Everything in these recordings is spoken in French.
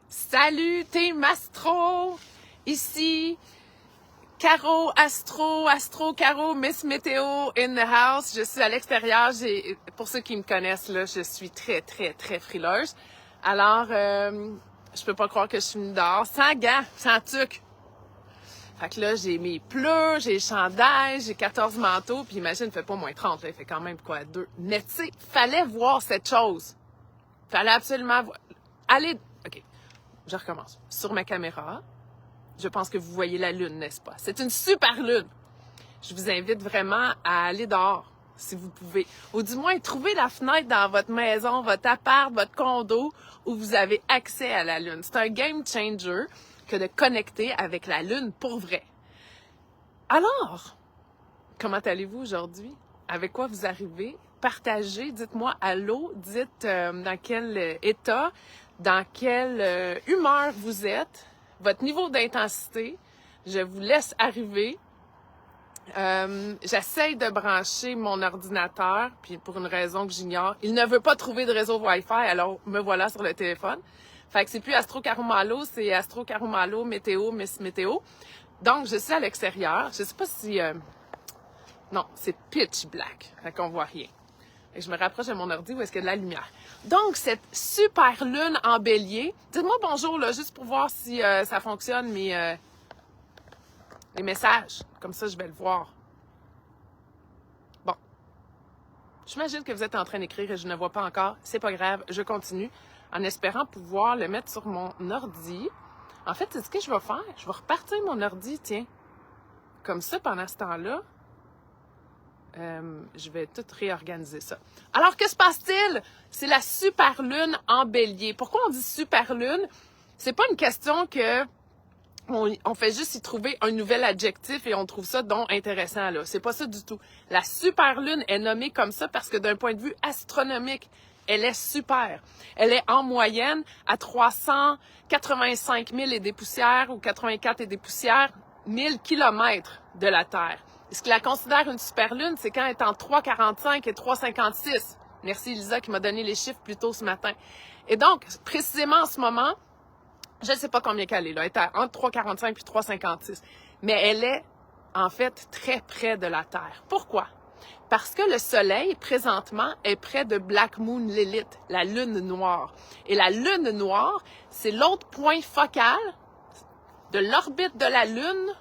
Salut, Team Astro! Ici, Caro Astro, Caro, Miss Météo in the house. Je suis à l'extérieur. Pour ceux qui me connaissent, là, je suis très, très, très frileuse. Alors, je peux pas croire que je suis venue dehors sans gants, sans tuque. Fait que là, j'ai mes pleurs, j'ai les chandails, j'ai 14 manteaux, puis imagine, il fait pas moins 30, là, il fait quand même quoi, 2. Mais tu sais, fallait voir cette chose. Fallait absolument voir. Allez, OK, je recommence. Sur ma caméra, je pense que vous voyez la lune, n'est-ce pas? C'est une super lune. Je vous invite vraiment à aller dehors, si vous pouvez. Ou du moins, trouver la fenêtre dans votre maison, votre appart, votre condo, où vous avez accès à la lune. C'est un game changer que de connecter avec la lune pour vrai. Alors, comment allez-vous aujourd'hui? Avec quoi vous arrivez? Partagez, dites-moi allô, dites dans quel état, dans quelle humeur vous êtes, votre niveau d'intensité. Je vous laisse arriver. J'essaye de brancher mon ordinateur, puis pour une raison que j'ignore, il ne veut pas trouver de réseau Wi-Fi, alors me voilà sur le téléphone. Fait que c'est plus Astro Caro Malo, c'est Astro Caro Malo, Météo, Miss Météo. Donc, je suis à l'extérieur. Je sais pas si... Non, c'est pitch black. Fait qu'on voit rien. Et je me rapproche de mon ordi où est-ce qu'il y a de la lumière. Donc, cette super lune en bélier. Dites-moi bonjour, là, juste pour voir si ça fonctionne, les messages. Comme ça, je vais le voir. Bon. J'imagine que vous êtes en train d'écrire et je ne vois pas encore. C'est pas grave, je continue en espérant pouvoir le mettre sur mon ordi. En fait, c'est ce que je vais faire. Je vais repartir mon ordi, tiens. Comme ça, pendant ce temps-là, je vais tout réorganiser ça. Alors, que se passe-t-il? C'est la super lune en bélier. Pourquoi on dit super lune? C'est pas une question que on fait juste y trouver un nouvel adjectif et on trouve ça donc intéressant, là. C'est pas ça du tout. La super lune est nommée comme ça parce que d'un point de vue astronomique, elle est super. Elle est en moyenne à 385 000 et des poussières ou 84 et des poussières 1000 kilomètres de la Terre. Ce qui la considère une super lune, c'est quand elle est entre 3,45 et 3,56. Merci Elisa qui m'a donné les chiffres plus tôt ce matin. Et donc, précisément en ce moment, je ne sais pas combien qu'elle est là. Elle est entre 3,45 et 3,56. Mais elle est, en fait, très près de la Terre. Pourquoi? Parce que le Soleil, présentement, est près de Black Moon Lilith, la lune noire. Et la lune noire, c'est l'autre point focal de l'orbite de la Lune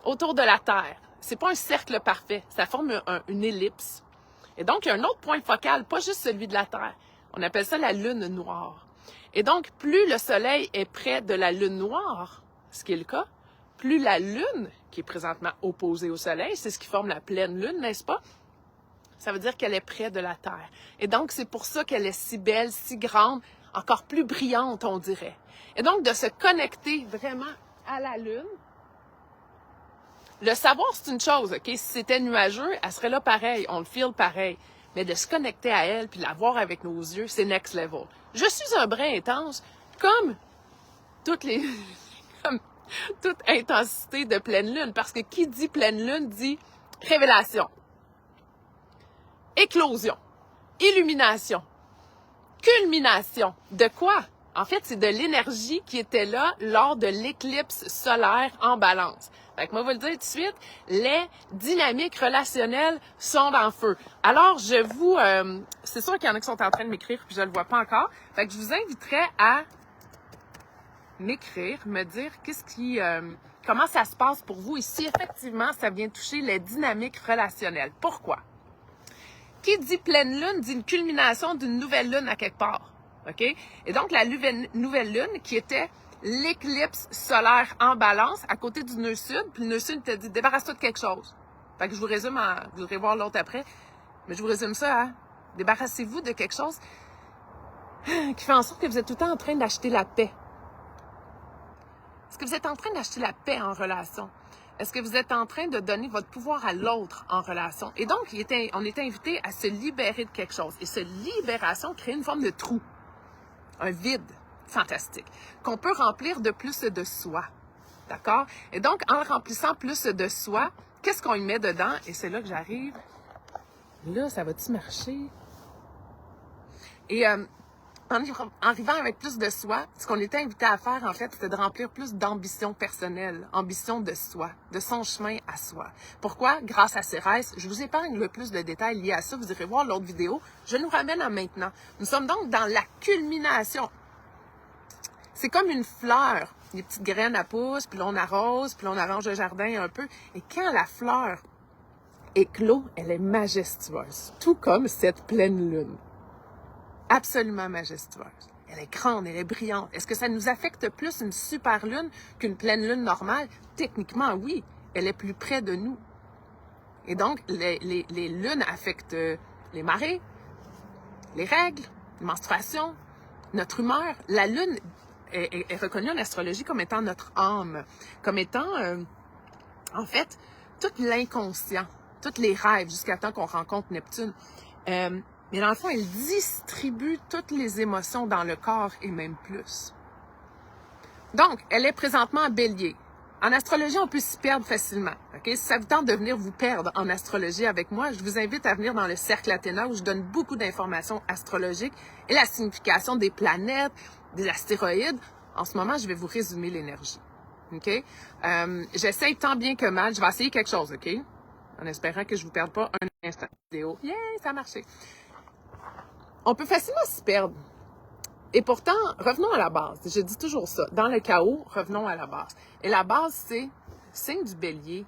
autour de la Terre. C'est pas un cercle parfait, ça forme une ellipse. Et donc, il y a un autre point focal, pas juste celui de la Terre. On appelle ça la lune noire. Et donc, plus le Soleil est près de la lune noire, ce qui est le cas, plus la Lune, qui est présentement opposée au Soleil, c'est ce qui forme la pleine Lune, n'est-ce pas? Ça veut dire qu'elle est près de la Terre. Et donc, c'est pour ça qu'elle est si belle, si grande, encore plus brillante, on dirait. Et donc, de se connecter vraiment à la Lune, le savoir, c'est une chose, OK? Si c'était nuageux, elle serait là pareil, on le feel pareil. Mais de se connecter à elle puis la voir avec nos yeux, c'est next level. Je suis un brin intense, comme comme toute intensité de pleine lune, parce que qui dit pleine lune dit révélation, éclosion, illumination, culmination. De quoi? En fait, c'est de l'énergie qui était là lors de l'éclipse solaire en Balance. Fait que moi, je vais le dire tout de suite, les dynamiques relationnelles sont en feu. Alors, c'est sûr qu'il y en a qui sont en train de m'écrire, puis je le vois pas encore. Fait que je vous inviterais à m'écrire, me dire comment ça se passe pour vous ici. Effectivement, ça vient toucher les dynamiques relationnelles. Pourquoi? Qui dit pleine lune dit une culmination d'une nouvelle lune à quelque part. OK? Et donc, la nouvelle lune qui était l'éclipse solaire en Balance à côté du nœud sud, puis le nœud sud te dit débarrasse-toi de quelque chose. Fait que je vous résume, vous irez voir l'autre après, mais je vous résume ça, hein? Débarrassez-vous de quelque chose qui fait en sorte que vous êtes tout le temps en train d'acheter la paix. Est-ce que vous êtes en train d'acheter la paix en relation? Est-ce que vous êtes en train de donner votre pouvoir à l'autre en relation? Et donc, on était invité à se libérer de quelque chose. Et cette libération crée une forme de trou, un vide fantastique, qu'on peut remplir de plus de soi. D'accord? Et donc, en remplissant plus de soi, qu'est-ce qu'on y met dedans? Et c'est là que j'arrive. Là, ça va-tu marcher? Et en arrivant avec plus de soi, ce qu'on était invité à faire, en fait, c'était de remplir plus d'ambition personnelle, ambition de soi, de son chemin à soi. Pourquoi? Grâce à Cérès, je vous épargne le plus de détails liés à ça, vous irez voir l'autre vidéo, je nous ramène à maintenant. Nous sommes donc dans la culmination. C'est comme une fleur, les petites graines à poussent, puis là on arrose, puis là on arrange le jardin un peu, et quand la fleur éclot, elle est majestueuse, tout comme cette pleine lune. Absolument majestueuse. Elle est grande, elle est brillante. Est-ce que ça nous affecte plus une super lune qu'une pleine lune normale? Techniquement, oui. Elle est plus près de nous. Et donc, les lunes affectent les marées, les règles, les menstruations, notre humeur. La lune est reconnue en astrologie comme étant notre âme, comme étant, en fait, tout l'inconscient, tous les rêves jusqu'à temps qu'on rencontre Neptune. Mais dans le fond, elle distribue toutes les émotions dans le corps et même plus. Donc, elle est présentement en Bélier. En astrologie, on peut s'y perdre facilement. Okay? Si ça vous tente de venir vous perdre en astrologie avec moi, je vous invite à venir dans le Cercle Athéna où je donne beaucoup d'informations astrologiques et la signification des planètes, des astéroïdes. En ce moment, je vais vous résumer l'énergie. Okay? J'essaye tant bien que mal. Je vais essayer quelque chose, OK? En espérant que je ne vous perde pas un instant vidéo. Yeah, ça a marché. On peut facilement s'y perdre. Et pourtant, revenons à la base. Je dis toujours ça. Dans le chaos, revenons à la base. Et la base, c'est le signe du Bélier.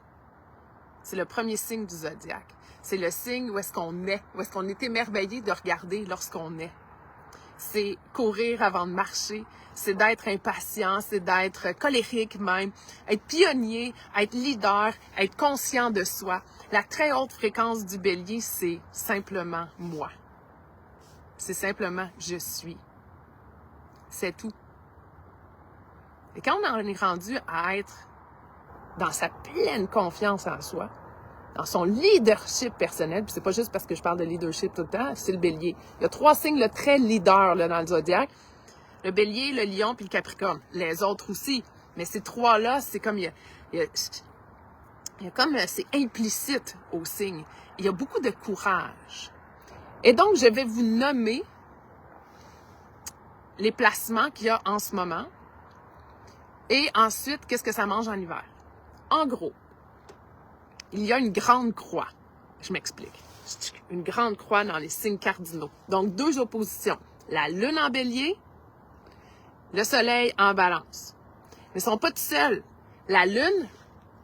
C'est le premier signe du zodiaque. C'est le signe où est-ce qu'on est, où est-ce qu'on est émerveillé de regarder lorsqu'on est. C'est courir avant de marcher, c'est d'être impatient, c'est d'être colérique même, être pionnier, être leader, être conscient de soi. La très haute fréquence du Bélier, c'est simplement moi. C'est simplement je suis. C'est tout. Et quand on en est rendu à être dans sa pleine confiance en soi, dans son leadership personnel, puis c'est pas juste parce que je parle de leadership tout le temps, c'est le Bélier. Il y a 3 signes là, très leaders là, dans le zodiaque. Le Bélier, le Lion puis le Capricorne. Les autres aussi. Mais ces 3-là, c'est comme il y a comme c'est implicite au signe. Il y a beaucoup de courage. Et donc, je vais vous nommer les placements qu'il y a en ce moment. Et ensuite, qu'est-ce que ça mange en hiver? En gros, il y a une grande croix. Je m'explique. Une grande croix dans les signes cardinaux. Donc, 2 oppositions. La Lune en Bélier, le Soleil en Balance. Mais ils ne sont pas tout seuls. La Lune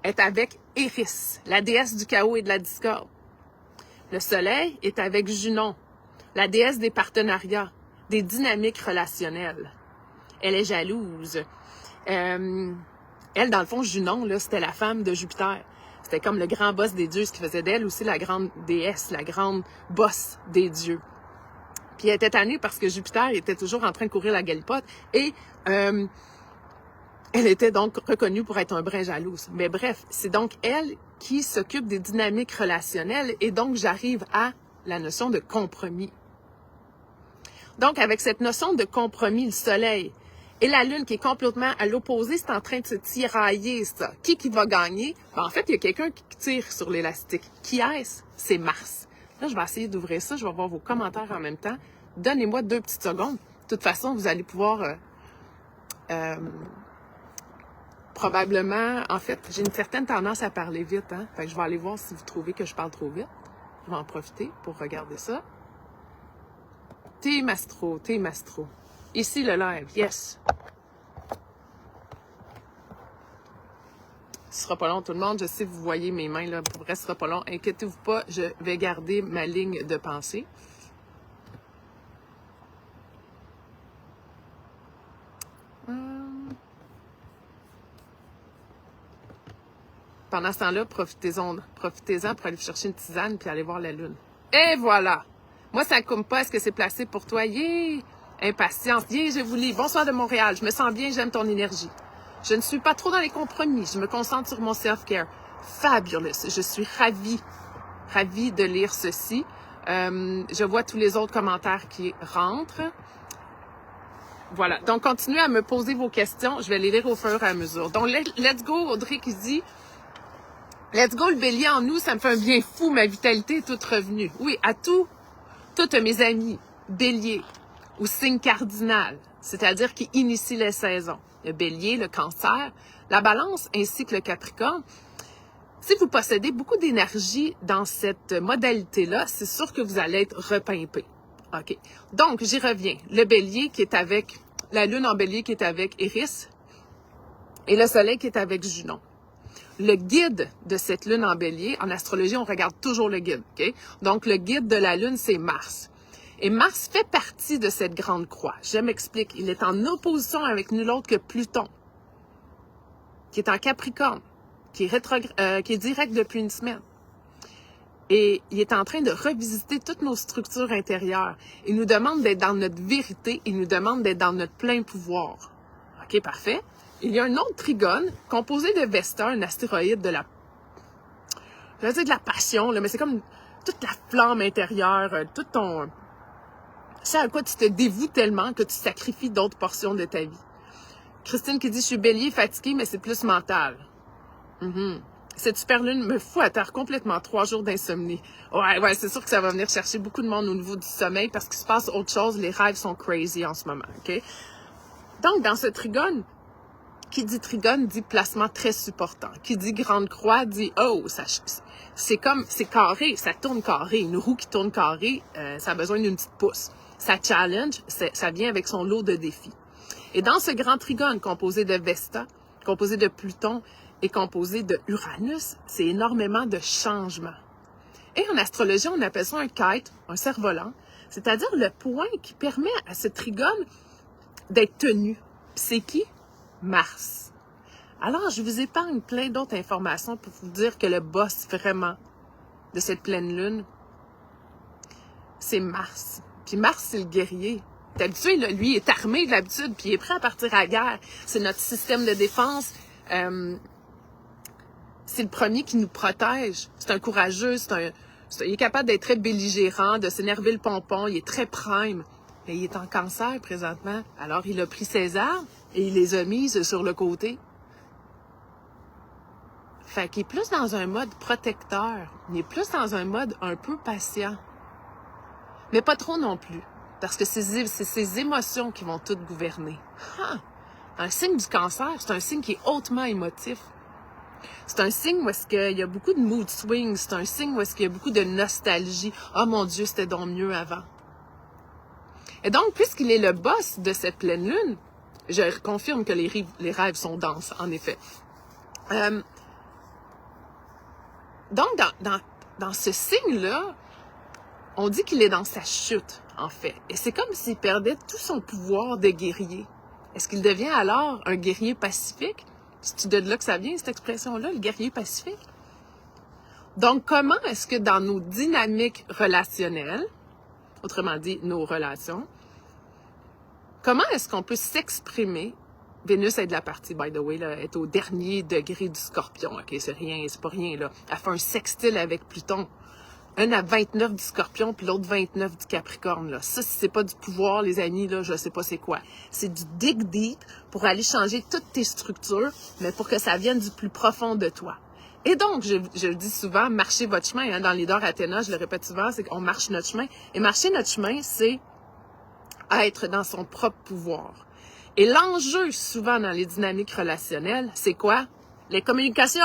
est avec Eris, la déesse du chaos et de la discorde. Le Soleil est avec Junon, la déesse des partenariats, des dynamiques relationnelles. Elle est jalouse. Elle, dans le fond, Junon, là, c'était la femme de Jupiter. C'était comme le grand boss des dieux, ce qui faisait d'elle aussi la grande déesse, la grande boss des dieux. Puis elle était tannée parce que Jupiter était toujours en train de courir la galipote et elle était donc reconnue pour être un brin jalouse. Mais bref, c'est donc elle qui s'occupe des dynamiques relationnelles et donc j'arrive à la notion de compromis. Donc avec cette notion de compromis, le Soleil et la Lune qui est complètement à l'opposé, c'est en train de se tirailler, ça. Qui va gagner? Ben, en fait, il y a quelqu'un qui tire sur l'élastique. Qui est-ce? C'est Mars. Là, je vais essayer d'ouvrir ça. Je vais voir vos commentaires en même temps. Donnez-moi 2 petites secondes. De toute façon, vous allez pouvoir probablement... En fait, j'ai une certaine tendance à parler vite. Hein? Fait que je vais aller voir si vous trouvez que je parle trop vite. Je vais en profiter pour regarder ça. Mastro. Ici, le live. Yes. Ce sera pas long, tout le monde. Je sais que vous voyez mes mains, là. Pour vrai, ce sera pas long. Inquiétez-vous pas, je vais garder ma ligne de pensée. Pendant ce temps-là, profitez-en pour aller chercher une tisane puis aller voir la lune. Et voilà! Moi, ça ne compte pas. Est-ce que c'est placé pour toi? Yeah! Impatience. Yeah, je vous lis. Bonsoir de Montréal. Je me sens bien, j'aime ton énergie. Je ne suis pas trop dans les compromis. Je me concentre sur mon self-care. Fabulous. Je suis ravie de lire ceci. Je vois tous les autres commentaires qui rentrent. Voilà. Donc, continuez à me poser vos questions. Je vais les lire au fur et à mesure. Donc, let's go, Audrey qui dit... Let's go, le Bélier en nous, ça me fait un bien fou. Ma vitalité est toute revenue. Oui, à toutes mes amies, Bélier, ou signe cardinal, c'est-à-dire qui initie les saisons. Le Bélier, le Cancer, la Balance ainsi que le Capricorne. Si vous possédez beaucoup d'énergie dans cette modalité-là, c'est sûr que vous allez être repimpé. OK. Donc, j'y reviens. Le Bélier qui est avec, la Lune en Bélier qui est avec Eris et le Soleil qui est avec Junon. Le guide de cette Lune en Bélier, en astrologie, on regarde toujours le guide. OK? Donc, le guide de la Lune, c'est Mars. Et Mars fait partie de cette grande croix. Je m'explique. Il est en opposition avec nul autre que Pluton, qui est en Capricorne, qui est direct depuis une semaine. Et il est en train de revisiter toutes nos structures intérieures. Il nous demande d'être dans notre vérité. Il nous demande d'être dans notre plein pouvoir. OK, parfait. Il y a un autre trigone composé de Vesta, un astéroïde de la... Je vais dire de la passion, là, mais c'est comme toute la flamme intérieure, tout ton... C'est à quoi tu te dévoues tellement que tu sacrifies d'autres portions de ta vie. Christine qui dit « Je suis bélier, fatiguée, mais c'est plus mental. » Cette super lune me fout à terre complètement. 3 jours d'insomnie. Ouais, c'est sûr que ça va venir chercher beaucoup de monde au niveau du sommeil parce qu'il se passe autre chose. Les rêves sont crazy en ce moment, OK? Donc, dans ce trigone, qui dit trigone dit placement très supportant. Qui dit grande croix dit « Oh, c'est carré, ça tourne carré. Une roue qui tourne carré, ça a besoin d'une petite pousse. Ça challenge, ça vient avec son lot de défis. » Et dans ce grand trigone composé de Vesta, composé de Pluton et composé de Uranus, c'est énormément de changements. Et en astrologie, on appelle ça un kite, un cerf-volant, c'est-à-dire le point qui permet à ce trigone d'être tenu. C'est qui? Mars. Alors, je vous épargne plein d'autres informations pour vous dire que le boss vraiment de cette pleine lune, c'est Mars. Puis Mars, c'est le guerrier. D'habitude, lui, il est armé de l'habitude, puis il est prêt à partir à la guerre. C'est notre système de défense. C'est le premier qui nous protège. C'est un courageux, il est capable d'être très belligérant, de s'énerver le pompon, il est très prime. Mais il est en Cancer présentement. Alors, il a pris ses armes et il les a mises sur le côté. Fait qu'il est plus dans un mode protecteur. Il est plus dans un mode un peu patient. Mais pas trop non plus. Parce que c'est ses émotions qui vont toutes gouverner. Un signe du Cancer, c'est un signe qui est hautement émotif. C'est un signe où est-ce qu'il y a beaucoup de mood swings. C'est un signe où est-ce qu'il y a beaucoup de nostalgie. « Oh mon Dieu, c'était donc mieux avant. » Et donc, puisqu'il est le boss de cette pleine lune, je confirme que les rêves sont denses, en effet. Donc, dans ce signe-là, on dit qu'il est dans sa chute, en fait. Et c'est comme s'il perdait tout son pouvoir de guerrier. Est-ce qu'il devient alors un guerrier pacifique? C'est de là que ça vient, cette expression-là, le guerrier pacifique? Donc, comment est-ce que dans nos dynamiques relationnelles, autrement dit, nos relations, comment est-ce qu'on peut s'exprimer? Vénus est de la partie, by the way, là, est au dernier degré du Scorpion. OK, c'est pas rien, là. Elle fait un sextile avec Pluton. Un à 29 du Scorpion, puis l'autre 29 du Capricorne, là. Ça, si c'est pas du pouvoir, les amis, là, je sais pas c'est quoi. C'est du dig deep pour aller changer toutes tes structures, mais pour que ça vienne du plus profond de toi. Et donc, je le dis souvent, marchez votre chemin, hein, dans Leader Athéna, je le répète souvent, c'est qu'on marche notre chemin. Et marcher notre chemin, c'est être dans son propre pouvoir. Et l'enjeu, souvent, dans les dynamiques relationnelles, c'est quoi? Les communications.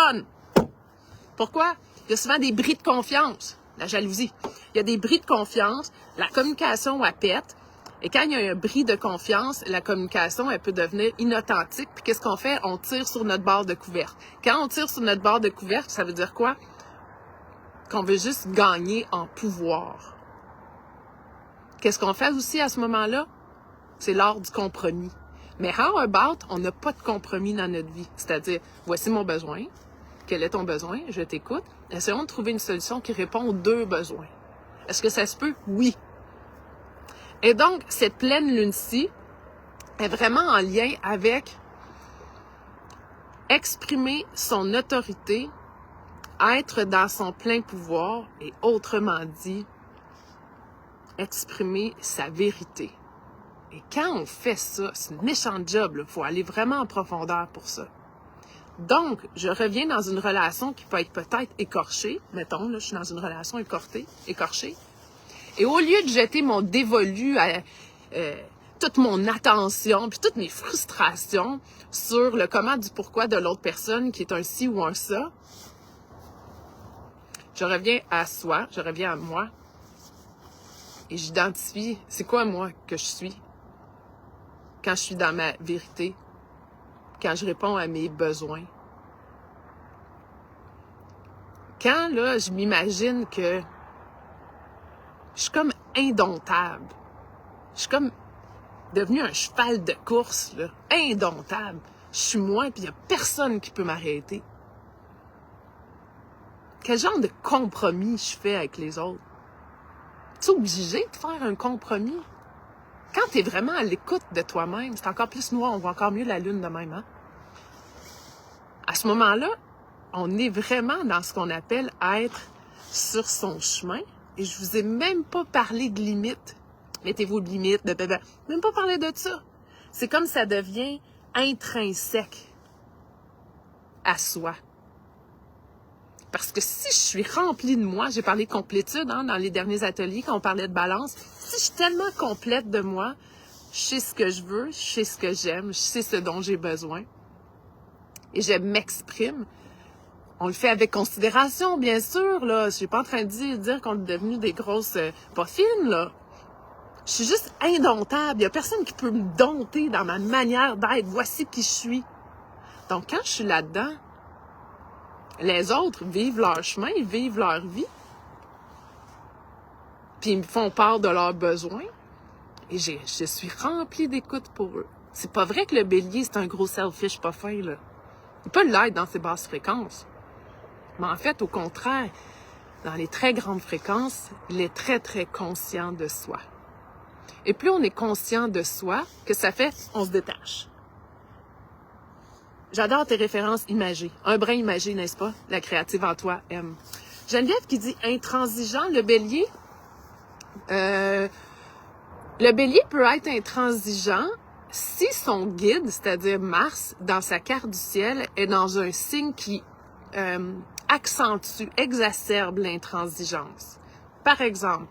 Pourquoi? Il y a souvent des bris de confiance. La jalousie. Il y a des bris de confiance. La communication, elle pète. Et quand il y a un bris de confiance, la communication, elle peut devenir inauthentique. Puis qu'est-ce qu'on fait? On tire sur notre barre de couvercle. Quand on tire sur notre barre de couvercle, ça veut dire quoi? Qu'on veut juste gagner en pouvoir. Qu'est-ce qu'on fait aussi à ce moment-là? C'est l'art du compromis. Mais how about, on n'a pas de compromis dans notre vie. C'est-à-dire, voici mon besoin. Quel est ton besoin? Je t'écoute. Essayons de trouver une solution qui répond aux 2 besoins. Est-ce que ça se peut? Oui. Et donc, cette pleine lune-ci est vraiment en lien avec exprimer son autorité, être dans son plein pouvoir et autrement dit, exprimer sa vérité. Et quand on fait ça, c'est un méchant job, il faut aller vraiment en profondeur pour ça. Donc, je reviens dans une relation qui peut être peut-être écorchée. Mettons, là, je suis dans une relation écorchée. Et au lieu de jeter mon dévolu toute mon attention, puis toutes mes frustrations sur le comment du pourquoi de l'autre personne qui est un ci ou un ça. Je reviens à soi, je reviens à moi et j'identifie c'est quoi moi que je suis quand je suis dans ma vérité, quand je réponds à mes besoins. Quand là, je m'imagine que je suis comme indomptable, je suis comme devenue un cheval de course, là, indomptable. Je suis moi, puis il n'y a personne qui peut m'arrêter. Quel genre de compromis je fais avec les autres? Tu es obligé de faire un compromis? Quand tu es vraiment à l'écoute de toi-même, c'est encore plus noir, on voit encore mieux la lune de même. Hein? À ce moment-là, on est vraiment dans ce qu'on appelle être sur son chemin. Et je vous ai même pas parlé de limites. Mettez-vous de limites, même pas parler de ça. C'est comme ça devient intrinsèque à soi. Parce que si je suis remplie de moi, j'ai parlé de complétude dans les derniers ateliers quand on parlait de balance, si je suis tellement complète de moi, je sais ce que je veux, je sais ce que j'aime, je sais ce dont j'ai besoin et je m'exprime. On le fait avec considération, bien sûr, là. Je suis pas en train de dire qu'on est devenu des grosses pas fines, là. Je suis juste indomptable. Il y a personne qui peut me dompter dans ma manière d'être. Voici qui je suis. Donc, quand je suis là-dedans, les autres vivent leur chemin, ils vivent leur vie. Puis ils me font part de leurs besoins. Et je suis remplie d'écoute pour eux. C'est pas vrai que le bélier, c'est un gros selfish pas fin, là. Il peut l'être dans ses basses fréquences. Mais en fait, au contraire, dans les très grandes fréquences, il est très, très conscient de soi. Et plus on est conscient de soi, que ça fait, on se détache. J'adore tes références imagées. Un brin imagé, n'est-ce pas? La créative en toi aime. Geneviève qui dit intransigeant, le bélier. Le bélier peut être intransigeant si son guide, c'est-à-dire Mars, dans sa carte du ciel, est dans un signe qui accentue, exacerbe l'intransigeance. Par exemple,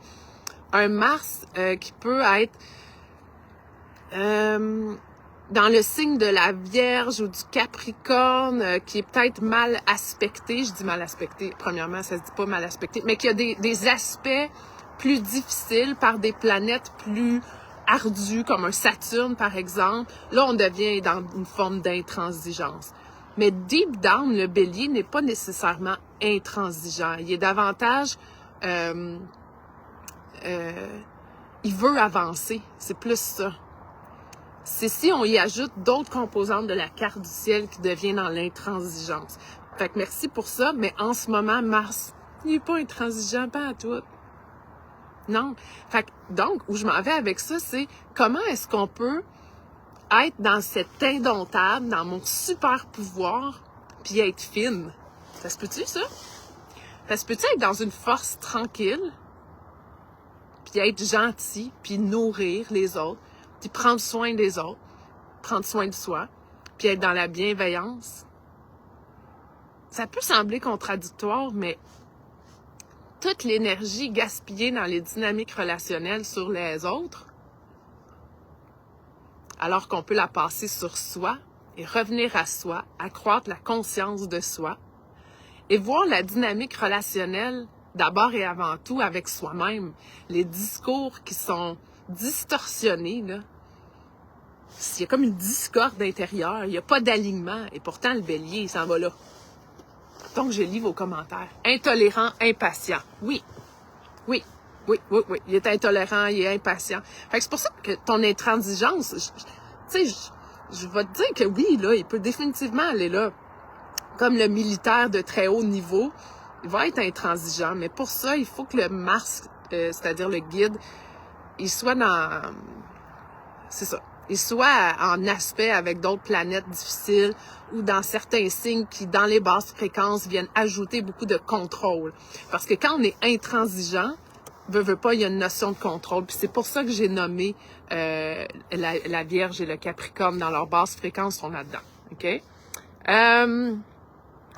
un Mars qui peut être dans le signe de la Vierge ou du Capricorne, qui est peut-être mal aspecté. Je dis mal aspecté, premièrement, ça se dit pas mal aspecté, mais qui a des aspects plus difficiles par des planètes plus ardues, comme un Saturne, par exemple. Là, on devient dans une forme d'intransigeance. Mais deep down, le bélier n'est pas nécessairement intransigeant. Il est davantage... il veut avancer. C'est plus ça. C'est si on y ajoute d'autres composantes de la carte du ciel qui devient dans l'intransigeance. Fait que merci pour ça, mais en ce moment, Mars, il n'est pas intransigeant, pas à tout. Non. Fait que, donc, où je m'en vais avec ça, c'est comment est-ce qu'on peut être dans cet indomptable, dans mon super pouvoir, puis être fine. Ça se peut-tu, ça? Ça se peut-tu être dans une force tranquille, puis être gentil, puis nourrir les autres, puis prendre soin des autres, prendre soin de soi, puis être dans la bienveillance? Ça peut sembler contradictoire, mais toute l'énergie gaspillée dans les dynamiques relationnelles sur les autres, alors qu'on peut la passer sur soi et revenir à soi, accroître la conscience de soi et voir la dynamique relationnelle d'abord et avant tout avec soi-même. Les discours qui sont distorsionnés, là, il y a comme une discorde intérieure, il n'y a pas d'alignement et pourtant le bélier, il s'en va là. Donc, je lis vos commentaires. Intolérant, impatient. Oui. Il est intolérant, il est impatient. Fait que c'est pour ça que ton intransigeance, je vais te dire que oui, là, il peut définitivement aller là. Comme le militaire de très haut niveau, il va être intransigeant. Mais pour ça, il faut que le Mars, c'est-à-dire le guide, il soit dans... C'est ça. Il soit en aspect avec d'autres planètes difficiles ou dans certains signes qui, dans les basses fréquences, viennent ajouter beaucoup de contrôle. Parce que quand on est intransigeant, veut pas, il y a une notion de contrôle. Puis c'est pour ça que j'ai nommé la Vierge et le Capricorne dans leurs basses fréquences sont là-dedans. OK?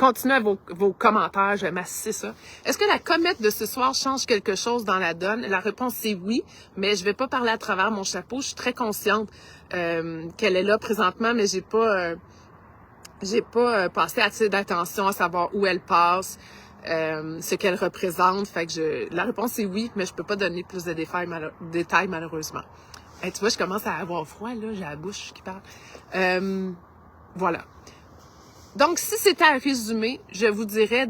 continuez vos commentaires, je vais m'assister ça. Est-ce que la comète de ce soir change quelque chose dans la donne? La réponse c'est oui, mais je vais pas parler à travers mon chapeau. Je suis très consciente qu'elle est là présentement, mais j'ai pas passé assez d'attention à savoir où elle passe, ce qu'elle représente. Fait que la réponse est oui, mais je peux pas donner plus de détails malheureusement. Hey, tu vois, je commence à avoir froid, là, j'ai la bouche qui parle. Voilà. Donc, si c'était à résumer, je vous dirais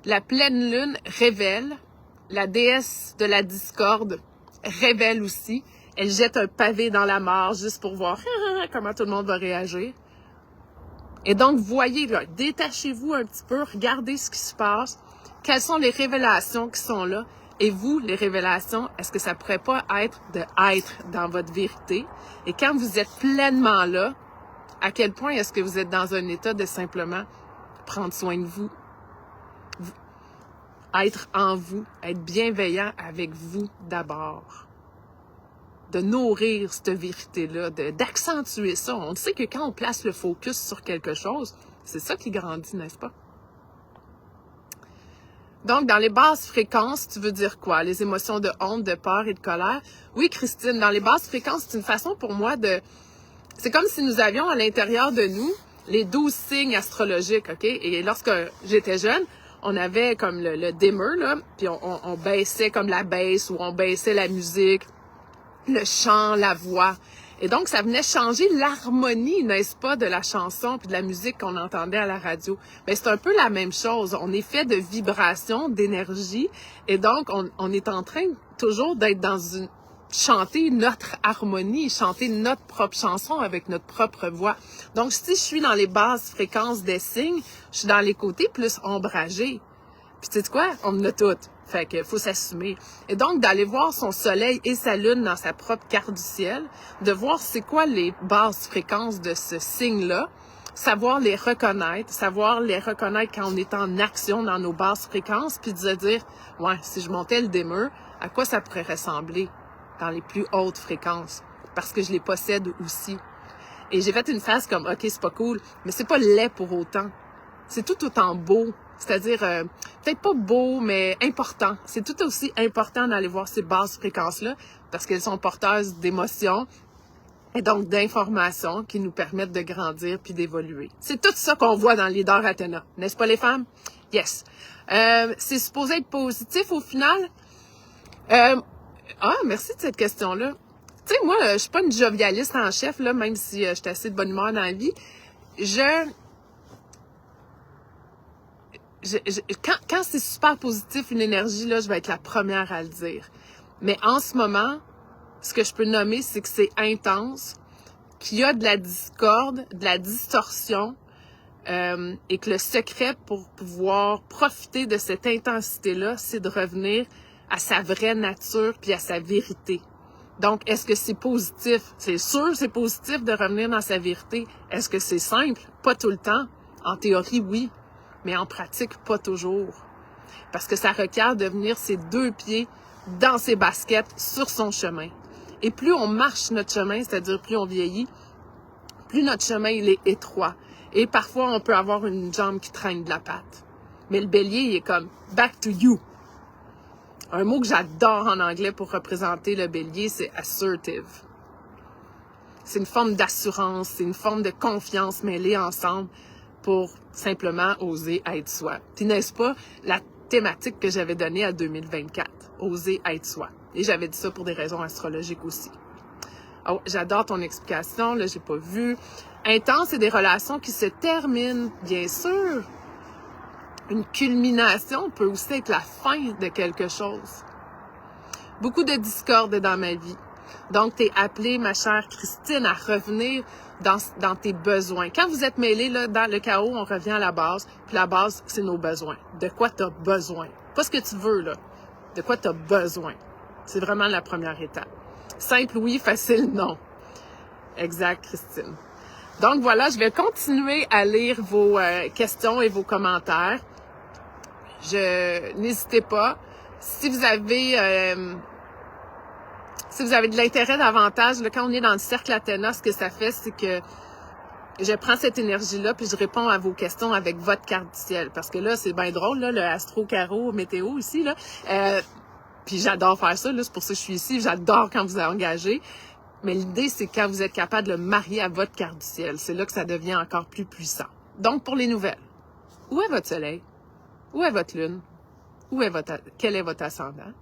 la pleine lune révèle, la déesse de la discorde révèle aussi. Elle jette un pavé dans la mare juste pour voir comment tout le monde va réagir. Et donc, voyez, là, détachez-vous un petit peu, regardez ce qui se passe, quelles sont les révélations qui sont là. Et vous, les révélations, est-ce que ça pourrait pas être d'être dans votre vérité? Et quand vous êtes pleinement là, à quel point est-ce que vous êtes dans un état de simplement prendre soin de vous, être en vous, être bienveillant avec vous d'abord, de nourrir cette vérité-là, d'accentuer ça. On sait que quand on place le focus sur quelque chose, c'est ça qui grandit, n'est-ce pas? Donc, dans les basses fréquences, tu veux dire quoi? Les émotions de honte, de peur et de colère? Oui, Christine, dans les basses fréquences, c'est une façon pour moi de... C'est comme si nous avions à l'intérieur de nous les 12 signes astrologiques, OK? Et lorsque j'étais jeune, on avait comme le dimmer, là, puis on baissait comme la basse ou on baissait la musique, le chant, la voix. Et donc, ça venait changer l'harmonie, n'est-ce pas, de la chanson puis de la musique qu'on entendait à la radio. Mais c'est un peu la même chose. On est fait de vibrations, d'énergie. Et donc, on est en train toujours d'être chanter notre harmonie, chanter notre propre chanson avec notre propre voix. Donc, si je suis dans les basses fréquences des signes, je suis dans les côtés plus ombragés. Puis tu sais quoi? On en a toutes. Fait que faut s'assumer. Et donc, d'aller voir son soleil et sa lune dans sa propre carte du ciel, de voir c'est quoi les basses fréquences de ce signe-là, savoir les reconnaître quand on est en action dans nos basses fréquences, puis de se dire, ouais, si je montais le dimmer, à quoi ça pourrait ressembler dans les plus hautes fréquences? Parce que je les possède aussi. Et j'ai fait une phase comme, OK, c'est pas cool, mais c'est pas laid pour autant. C'est tout autant beau. C'est-à-dire, peut-être pas beau, mais important. C'est tout aussi important d'aller voir ces basses fréquences-là parce qu'elles sont porteuses d'émotions et donc d'informations qui nous permettent de grandir puis d'évoluer. C'est tout ça qu'on voit dans Leader Athéna. N'est-ce pas, les femmes? Yes. C'est supposé être positif au final? Merci de cette question-là. Tu sais, moi, je suis pas une jovialiste en chef, là, même si je suis assez de bonne humeur dans la vie. Quand c'est super positif, une énergie, là, je vais être la première à le dire. Mais en ce moment, ce que je peux nommer, c'est que c'est intense, qu'il y a de la discorde, de la distorsion, et que le secret pour pouvoir profiter de cette intensité-là, c'est de revenir à sa vraie nature puis à sa vérité. Donc, est-ce que c'est positif? C'est sûr, c'est positif de revenir dans sa vérité. Est-ce que c'est simple? Pas tout le temps. En théorie, oui. Mais en pratique, pas toujours. Parce que ça requiert de venir ses 2 pieds dans ses baskets sur son chemin. Et plus on marche notre chemin, c'est-à-dire plus on vieillit, plus notre chemin il est étroit. Et parfois, on peut avoir une jambe qui traîne de la patte. Mais le bélier, il est comme « back to you ». Un mot que j'adore en anglais pour représenter le bélier, c'est « assertive ». C'est une forme d'assurance, c'est une forme de confiance mêlée ensemble pour simplement oser être soi. Puis n'est-ce pas la thématique que j'avais donnée à 2024? Oser être soi. Et j'avais dit ça pour des raisons astrologiques aussi. Oh, j'adore ton explication, là, j'ai pas vu. Intense, c'est des relations qui se terminent, bien sûr. Une culmination peut aussi être la fin de quelque chose. Beaucoup de discorde dans ma vie. Donc, tu es appelée, ma chère Christine, à revenir dans tes besoins. Quand vous êtes mêlés là, dans le chaos, on revient à la base. Puis la base, c'est nos besoins. De quoi tu as besoin? Pas ce que tu veux, là. De quoi tu as besoin? C'est vraiment la première étape. Simple, oui. Facile, non. Exact, Christine. Donc, voilà, je vais continuer à lire vos questions et vos commentaires. N'hésitez pas. Si vous avez de l'intérêt davantage, là, quand on est dans le cercle Athéna, ce que ça fait, c'est que je prends cette énergie-là, puis je réponds à vos questions avec votre carte du ciel. Parce que là, c'est bien drôle, là, le astro, carreau, météo ici, là. Puis j'adore faire ça, là, c'est pour ça que je suis ici. J'adore quand vous engagez. Mais l'idée, c'est quand vous êtes capable de le marier à votre carte du ciel. C'est là que ça devient encore plus puissant. Donc, pour les nouvelles, où est votre soleil? Où est votre lune? Quel est votre ascendant?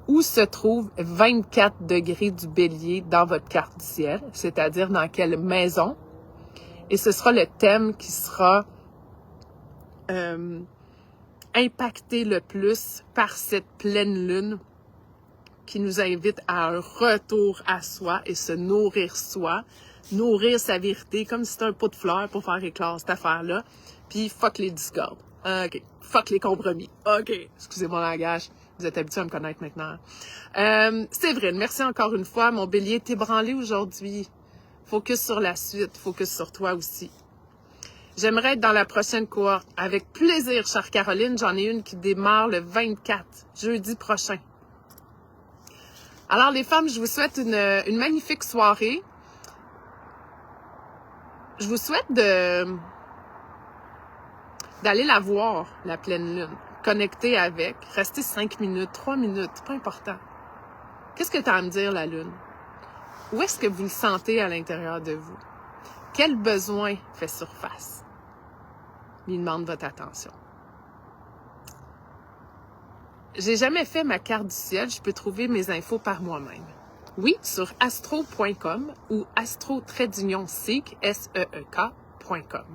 Où se trouve 24 degrés du bélier dans votre carte du ciel? C'est-à-dire dans quelle maison? Et ce sera le thème qui sera impacté le plus par cette pleine lune qui nous invite à un retour à soi et se nourrir soi, nourrir sa vérité comme si c'était un pot de fleurs pour faire éclore cette affaire-là. Puis fuck les discordes. OK. Fuck les compromis. OK. Excusez mon langage. Vous êtes habitués à me connaître maintenant. Séverine, merci encore une fois. Mon bélier est ébranlé aujourd'hui. Focus sur la suite. Focus sur toi aussi. J'aimerais être dans la prochaine cohorte. Avec plaisir, chère Caroline. J'en ai une qui démarre le 24, jeudi prochain. Alors, les femmes, je vous souhaite une magnifique soirée. Je vous souhaite d'aller la voir, la pleine lune. Connecter avec. Rester 5 minutes, 3 minutes, pas important. Qu'est-ce que tu as à me dire, la lune? Où est-ce que vous le sentez à l'intérieur de vous? Quel besoin fait surface? Il demande votre attention. J'ai jamais fait ma carte du ciel. Je peux trouver mes infos par moi-même. Oui, sur astro.com ou astro-seek, S-E-E-K.com.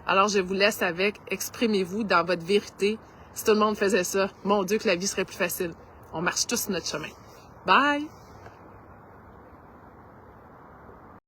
Alors, je vous laisse avec, exprimez-vous dans votre vérité. Si tout le monde faisait ça, mon Dieu, que la vie serait plus facile. On marche tous notre chemin. Bye!